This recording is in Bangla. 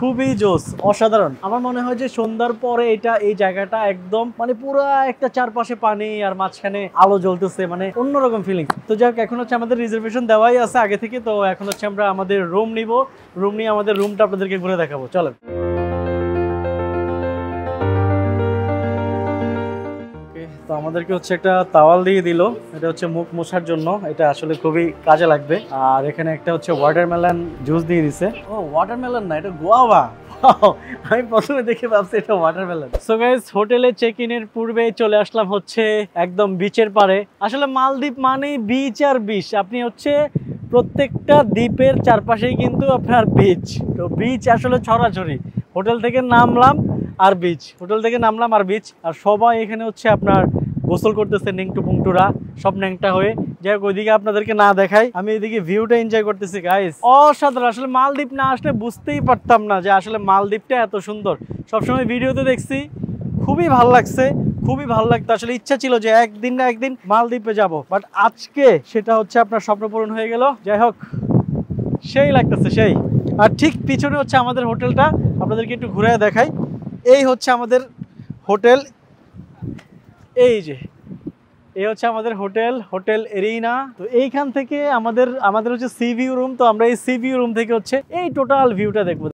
খুবই জোস, অসাধারণ। আমার মনে হয় যে সন্ধ্যার পরে এই জায়গাটা একদম মানে পুরো একটা চারপাশে পানি আর মাঝখানে আলো জ্বলতেছে, মানে অন্যরকম ফিলিংস। তো যাই হোক, এখন হচ্ছে আমাদের রিজার্ভেশন দেওয়াই আছে আগে থেকে, তো এখন হচ্ছে আমরা আমাদের রুম নিব, রুম নিয়ে আমাদের রুমটা আপনাদেরকে ঘুরে দেখাবো। চলেন। তো আমাদেরকে হচ্ছে একটা তাওয়াল দিয়ে দিল, এটা হচ্ছে মুখ মোছার জন্য, এটা আসলে খুবই কাজে লাগবে। আর এখানে একটা হচ্ছে ওয়াটারমেলন জুস দিয়ে দিছে। ও ওয়াটারমেলন না, এটা গোয়াভা। আমি প্রথমে দেখে ভাবছি এটা ওয়াটারমেলন। সো গাইস, হোটেলে চেক ইনের পূর্বে চলে আসলাম হচ্ছে একদম বিচের পারে। আসলে মালদ্বীপ মানে বিচ আর বিচ, আপনি হচ্ছে প্রত্যেকটা দ্বীপের চারপাশেই কিন্তু আপনার বিচ। তো বিচ আসলে ছড়াছড়ি, হোটেল থেকে নামলাম আর বিচ, হোটেল থেকে নামলাম আর বিচ। আর সবাই এখানে হচ্ছে আপনার গোসল করতেছে, নেংটু পুংটুরা সব ন্যাংটা হয়ে। যাই হোক, ওইদিকে আপনাদেরকে না দেখাই, আমি এদিকে ভিউটা এনজয় করতেছি গাইস। অসাধারণ, আসলে মালদ্বীপ না আসলে বুঝতেই পারতাম না যে আসলে মালদ্বীপটা এত সুন্দর। সবসময় ভিডিওতে দেখছি, খুবই ভালো লাগছে, খুবই ভালো লাগতো। আসলে ইচ্ছা ছিল যে একদিন না একদিন মালদ্বীপে যাব, বাট আজকে সেটা হচ্ছে আপনার স্বপ্ন পূরণ হয়ে গেল। যাই হোক, সেই লাগতেছে সেই। আর ঠিক পিছনে হচ্ছে আমাদের হোটেলটা, আপনাদেরকে একটু ঘুরে দেখাই। এই হচ্ছে আমাদের হোটেল, এই যে এই হচ্ছে আমাদের হোটেল, হোটেল এরিনা। তো এইখান থেকে আমাদের হচ্ছে সি ভিউ রুম। তো আমরা এই সি ভিউ রুম থেকে হচ্ছে এই টোটাল ভিউটা দেখবো।